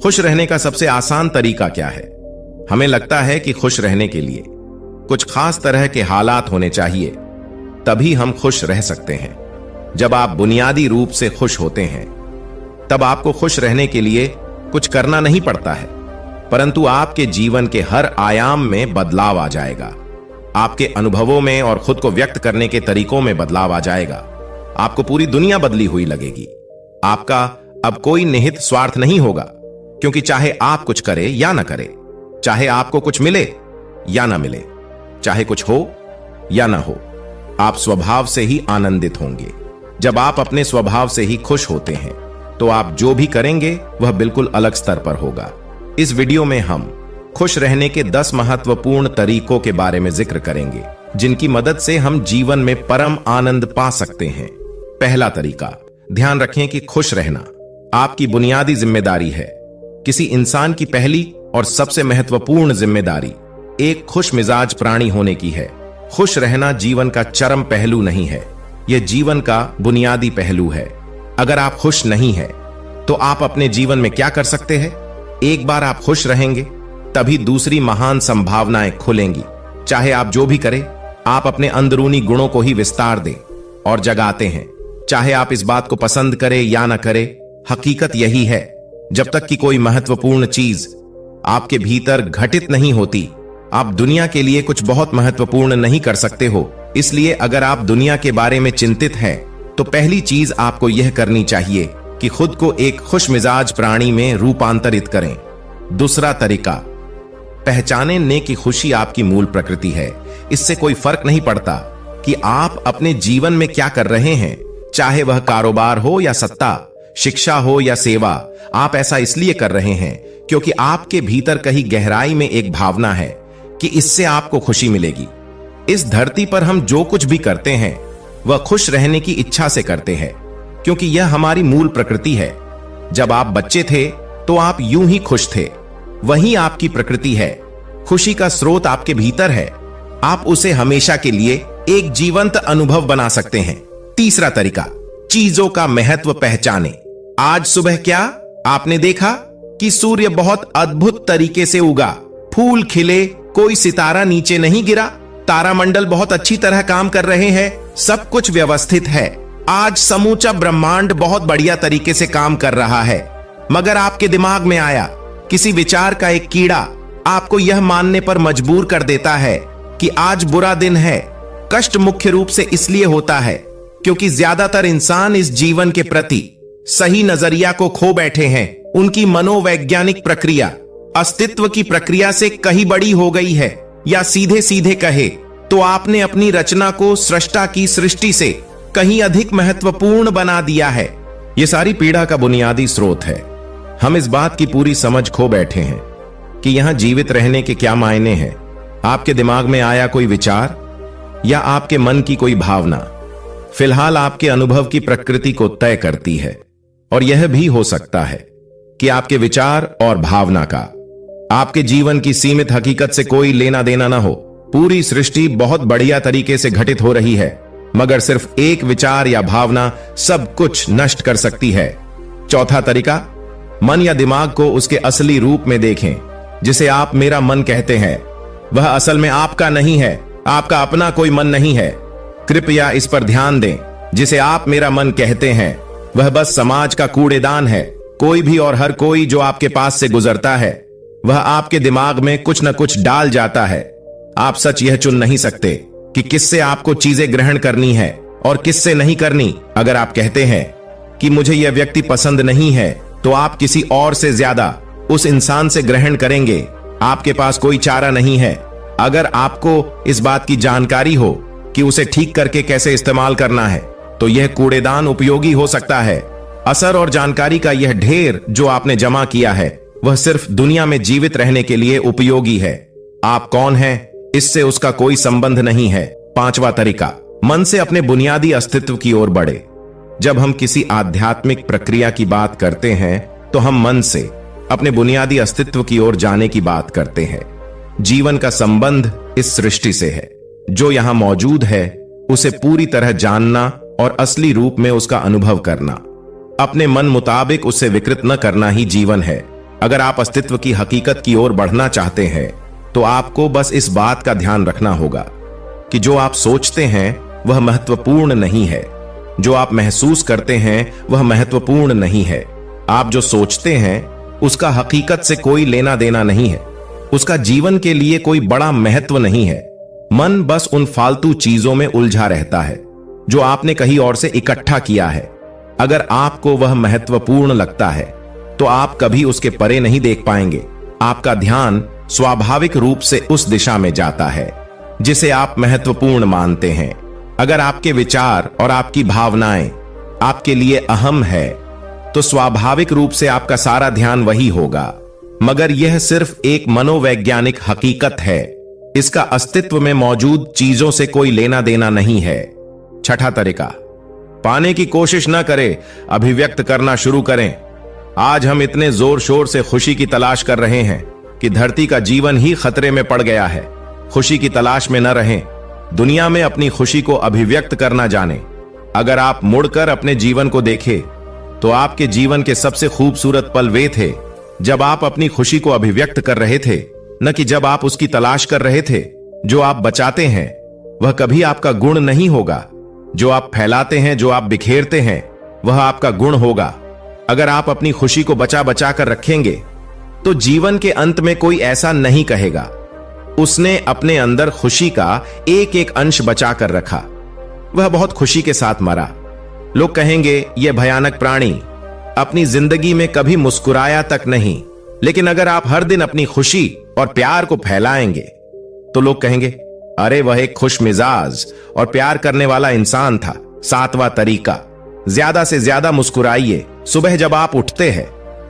खुश रहने का सबसे आसान तरीका क्या है? हमें लगता है कि खुश रहने के लिए कुछ खास तरह के हालात होने चाहिए, तभी हम खुश रह सकते हैं। जब आप बुनियादी रूप से खुश होते हैं, तब आपको खुश रहने के लिए कुछ करना नहीं पड़ता है, परंतु आपके जीवन के हर आयाम में बदलाव आ जाएगा। आपके अनुभवों में और खुद को व्यक्त करने के तरीकों में बदलाव आ जाएगा। आपको पूरी दुनिया बदली हुई लगेगी। आपका अब कोई निहित स्वार्थ नहीं होगा, क्योंकि चाहे आप कुछ करें या ना करें, चाहे आपको कुछ मिले या ना मिले, चाहे कुछ हो या ना हो, आप स्वभाव से ही आनंदित होंगे। जब आप अपने स्वभाव से ही खुश होते हैं, तो आप जो भी करेंगे वह बिल्कुल अलग स्तर पर होगा। इस वीडियो में हम खुश रहने के 10 महत्वपूर्ण तरीकों के बारे में जिक्र करेंगे, जिनकी मदद से हम जीवन में परम आनंद पा सकते हैं। पहला तरीका, ध्यान रखें कि खुश रहना आपकी बुनियादी जिम्मेदारी है। किसी इंसान की पहली और सबसे महत्वपूर्ण जिम्मेदारी एक खुश मिजाज प्राणी होने की है। खुश रहना जीवन का चरम पहलू नहीं है, यह जीवन का बुनियादी पहलू है। अगर आप खुश नहीं हैं, तो आप अपने जीवन में क्या कर सकते हैं? एक बार आप खुश रहेंगे, तभी दूसरी महान संभावनाएं खुलेंगी। चाहे आप जो भी करें, आप अपने अंदरूनी गुणों को ही विस्तार दें और जगाते हैं। चाहे आप इस बात को पसंद करें या ना करें, हकीकत यही है, जब तक कि कोई महत्वपूर्ण चीज आपके भीतर घटित नहीं होती, आप दुनिया के लिए कुछ बहुत महत्वपूर्ण नहीं कर सकते हो। इसलिए अगर आप दुनिया के बारे में चिंतित हैं, तो पहली चीज आपको यह करनी चाहिए कि खुद को एक खुश मिजाज प्राणी में रूपांतरित करें। दूसरा तरीका, पहचाने कि खुशी आपकी मूल प्रकृति है। इससे कोई फर्क नहीं पड़ता कि आप अपने जीवन में क्या कर रहे हैं, चाहे वह कारोबार हो या सत्ता, शिक्षा हो या सेवा। आप ऐसा इसलिए कर रहे हैं क्योंकि आपके भीतर कहीं गहराई में एक भावना है कि इससे आपको खुशी मिलेगी। इस धरती पर हम जो कुछ भी करते हैं, वह खुश रहने की इच्छा से करते हैं, क्योंकि यह हमारी मूल प्रकृति है। जब आप बच्चे थे, तो आप यूं ही खुश थे। वही आपकी प्रकृति है। खुशी का स्रोत आपके भीतर है। आप उसे हमेशा के लिए एक जीवंत अनुभव बना सकते हैं। तीसरा तरीका, चीजों का महत्व पहचाने। आज सुबह क्या आपने देखा कि सूर्य बहुत अद्भुत तरीके से उगा, फूल खिले, कोई सितारा नीचे नहीं गिरा, तारामंडल बहुत अच्छी तरह काम कर रहे हैं, सब कुछ व्यवस्थित है। आज समूचा ब्रह्मांड बहुत बढ़िया तरीके से काम कर रहा है। मगर आपके दिमाग में आया किसी विचार का एक कीड़ा आपको यह मानने पर मजबूर कर देता है कि आज बुरा दिन है। कष्ट मुख्य रूप से इसलिए होता है क्योंकि ज्यादातर इंसान इस जीवन के प्रति सही नजरिया को खो बैठे हैं। उनकी मनोवैज्ञानिक प्रक्रिया अस्तित्व की प्रक्रिया से कहीं बड़ी हो गई है, या सीधे सीधे कहे तो आपने अपनी रचना को सृष्टा की सृष्टि से कहीं अधिक महत्वपूर्ण बना दिया है। यह सारी पीड़ा का बुनियादी स्रोत है। हम इस बात की पूरी समझ खो बैठे हैं कि यहां जीवित रहने के क्या मायने हैं। आपके दिमाग में आया कोई विचार या आपके मन की कोई भावना फिलहाल आपके अनुभव की प्रकृति को तय करती है, और यह भी हो सकता है कि आपके विचार और भावना का आपके जीवन की सीमित हकीकत से कोई लेना देना ना हो। पूरी सृष्टि बहुत बढ़िया तरीके से घटित हो रही है, मगर सिर्फ एक विचार या भावना सब कुछ नष्ट कर सकती है। चौथा तरीका, मन या दिमाग को उसके असली रूप में देखें। जिसे आप मेरा मन कहते हैं, वह असल में आपका नहीं है, आपका अपना कोई मन नहीं है। कृपया इस पर ध्यान दें। जिसे आप मेरा मन कहते हैं, वह बस समाज का कूड़ेदान है। कोई भी और हर कोई जो आपके पास से गुजरता है, वह आपके दिमाग में कुछ न कुछ डाल जाता है। आप सच यह चुन नहीं सकते कि किससे आपको चीजें ग्रहण करनी है और किससे नहीं करनी। अगर आप कहते हैं कि मुझे यह व्यक्ति पसंद नहीं है, तो आप किसी और से ज्यादा उस इंसान से ग्रहण करेंगे। आपके पास कोई चारा नहीं है। अगर आपको इस बात की जानकारी हो कि उसे ठीक करके कैसे इस्तेमाल करना है, तो यह कूड़ेदान उपयोगी हो सकता है। असर और जानकारी का यह ढेर जो आपने जमा किया है, वह सिर्फ दुनिया में जीवित रहने के लिए उपयोगी है। आप कौन हैं, इससे उसका कोई संबंध नहीं है। पांचवा तरीका, मन से अपने बुनियादी अस्तित्व की ओर बढ़े। जब हम किसी आध्यात्मिक प्रक्रिया की बात करते हैं, तो हम मन से अपने बुनियादी अस्तित्व की ओर जाने की बात करते हैं। जीवन का संबंध इस सृष्टि से है। जो यहां मौजूद है, उसे पूरी तरह जानना और असली रूप में उसका अनुभव करना। अपने मन मुताबिक उसे विकृत न करना ही जीवन है। अगर आप अस्तित्व की हकीकत की ओर बढ़ना चाहते हैं तो आपको बस इस बात का ध्यान रखना होगा कि जो आप सोचते हैं वह महत्वपूर्ण नहीं है, जो आप महसूस करते हैं वह महत्वपूर्ण नहीं है। आप जो सोचते हैं उसका हकीकत से कोई लेना देना नहीं है, उसका जीवन के लिए कोई बड़ा महत्व नहीं है। मन बस उन फालतू चीजों में उलझा रहता है जो आपने कहीं और से इकट्ठा किया है। अगर आपको वह महत्वपूर्ण लगता है तो आप कभी उसके परे नहीं देख पाएंगे। आपका ध्यान स्वाभाविक रूप से उस दिशा में जाता है जिसे आप महत्वपूर्ण मानते हैं। अगर आपके विचार और आपकी भावनाएं आपके लिए अहम है तो स्वाभाविक रूप से आपका सारा ध्यान वही होगा। मगर यह सिर्फ एक मनोवैज्ञानिक हकीकत है, इसका अस्तित्व में मौजूद चीजों से कोई लेना देना नहीं है। छठा तरीका, पाने की कोशिश न करें, अभिव्यक्त करना शुरू करें। आज हम इतने जोर शोर से खुशी की तलाश कर रहे हैं कि धरती का जीवन ही खतरे में पड़ गया है। खुशी की तलाश में न रहें, दुनिया में अपनी खुशी को अभिव्यक्त करना जाने। अगर आप मुड़कर अपने जीवन को देखें तो आपके जीवन के सबसे खूबसूरत पल वे थे जब आप अपनी खुशी को अभिव्यक्त कर रहे थे, न कि जब आप उसकी तलाश कर रहे थे। जो आप बचाते हैं वह कभी आपका गुण नहीं होगा, जो आप फैलाते हैं, जो आप बिखेरते हैं, वह आपका गुण होगा। अगर आप अपनी खुशी को बचा बचा कर रखेंगे तो जीवन के अंत में कोई ऐसा नहीं कहेगा उसने अपने अंदर खुशी का एक एक अंश बचा कर रखा, वह बहुत खुशी के साथ मरा। लोग कहेंगे यह भयानक प्राणी अपनी जिंदगी में कभी मुस्कुराया तक नहीं। लेकिन अगर आप हर दिन अपनी खुशी और प्यार को फैलाएंगे तो लोग कहेंगे अरे वह एक खुश मिजाज और प्यार करने वाला इंसान था। सातवां तरीका, ज्यादा से ज्यादा मुस्कुराइए। सुबह जब आप उठते हैं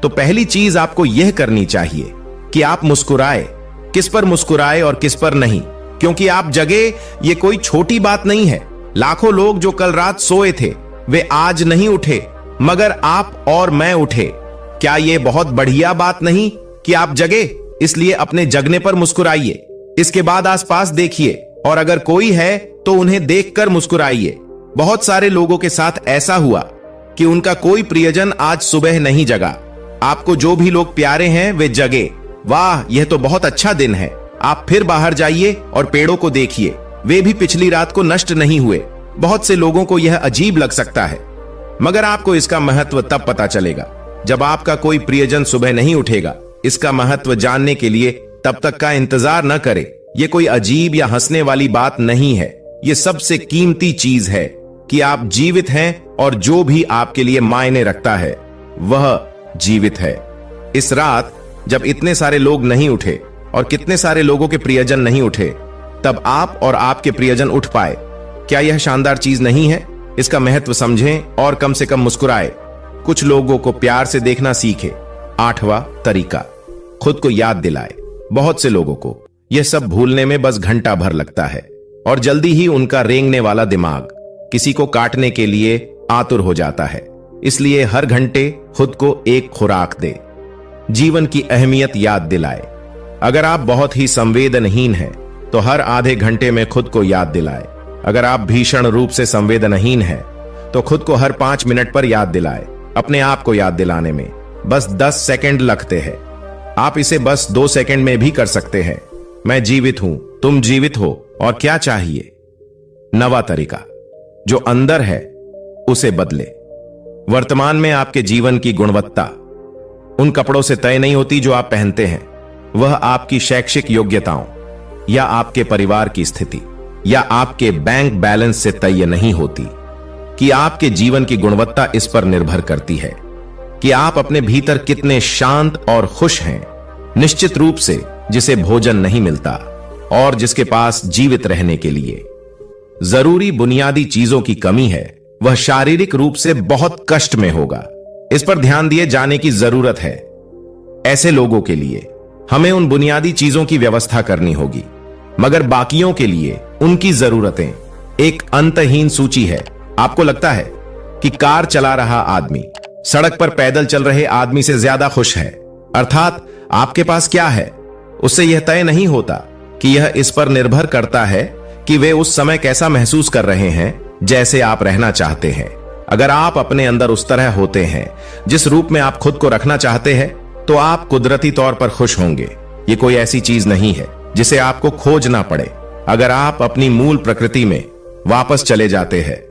तो पहली चीज आपको यह करनी चाहिए कि आप मुस्कुराए। किस पर मुस्कुराए और किस पर नहीं, क्योंकि आप जगे ये कोई छोटी बात नहीं है। लाखों लोग जो कल रात सोए थे वे आज नहीं उठे, मगर आप और मैं उठे। क्या यह बहुत बढ़िया बात नहीं कि आप जगे? इसलिए अपने जगने पर मुस्कुराइए। इसके बाद आसपास देखिए और अगर कोई है तो उन्हें देखकर मुस्कुराइए। बहुत सारे लोगों के साथ ऐसा हुआ कि उनका कोई प्रियजन आज सुबह नहीं जगा। आपको जो भी लोग प्यारे हैं वे जगे। वाह, यह तो बहुत अच्छा दिन है। आप फिर बाहर जाइए और पेड़ों को देखिए, वे भी पिछली रात को नष्ट नहीं हुए। बहुत से लोगों को यह अजीब लग सकता है, मगर आपको इसका महत्व तब पता चलेगा जब आपका कोई प्रियजन सुबह नहीं उठेगा। इसका महत्व जानने के लिए तब तक का इंतजार न करें। यह कोई अजीब या हंसने वाली बात नहीं है। यह सबसे कीमती चीज है कि आप जीवित हैं और जो भी आपके लिए मायने रखता है वह जीवित है। इस रात जब इतने सारे लोग नहीं उठे और कितने सारे लोगों के प्रियजन नहीं उठे, तब आप और आपके प्रियजन उठ पाए। क्या यह शानदार चीज नहीं है? इसका महत्व समझें और कम से कम मुस्कुराए। कुछ लोगों को प्यार से देखना सीखे। आठवां तरीका, खुद को याद दिलाए। बहुत से लोगों को यह सब भूलने में बस घंटा भर लगता है और जल्दी ही उनका रेंगने वाला दिमाग किसी को काटने के लिए आतुर हो जाता है। इसलिए हर घंटे खुद को एक खुराक दे, जीवन की अहमियत याद दिलाए। अगर आप बहुत ही संवेदनहीन हैं तो हर आधे घंटे में खुद को याद दिलाए। अगर आप भीषण रूप से संवेदनहीन हैं तो खुद को हर 5 मिनट पर याद दिलाए। अपने आप को याद दिलाने में बस 10 सेकंड लगते हैं। आप इसे बस 2 सेकंड में भी कर सकते हैं। मैं जीवित हूं, तुम जीवित हो, और क्या चाहिए? 9वां तरीका, जो अंदर है उसे बदले। वर्तमान में आपके जीवन की गुणवत्ता उन कपड़ों से तय नहीं होती जो आप पहनते हैं। वह आपकी शैक्षिक योग्यताओं या आपके परिवार की स्थिति या आपके बैंक बैलेंस से तय नहीं होती। कि आपके जीवन की गुणवत्ता इस पर निर्भर करती है कि आप अपने भीतर कितने शांत और खुश हैं। निश्चित रूप से जिसे भोजन नहीं मिलता और जिसके पास जीवित रहने के लिए जरूरी बुनियादी चीजों की कमी है, वह शारीरिक रूप से बहुत कष्ट में होगा। इस पर ध्यान दिए जाने की जरूरत है। ऐसे लोगों के लिए हमें उन बुनियादी चीजों की व्यवस्था करनी होगी, मगर बाकियों के लिए उनकी जरूरतें एक अंतहीन सूची है। आपको लगता है कि कार चला रहा आदमी सड़क पर पैदल चल रहे आदमी से ज्यादा खुश है, अर्थात आपके पास क्या है उससे यह तय नहीं होता कि यह इस पर निर्भर करता है कि वे उस समय कैसा महसूस कर रहे हैं जैसे आप रहना चाहते हैं। अगर आप अपने अंदर उस तरह होते हैं जिस रूप में आप खुद को रखना चाहते हैं, तो तो आप कुदरती तौर पर खुश होंगे। ये कोई ऐसी चीज नहीं है जिसे आपको खोजना पड़े। अगर आप अपनी मूल प्रकृति में वापस चले जाते हैं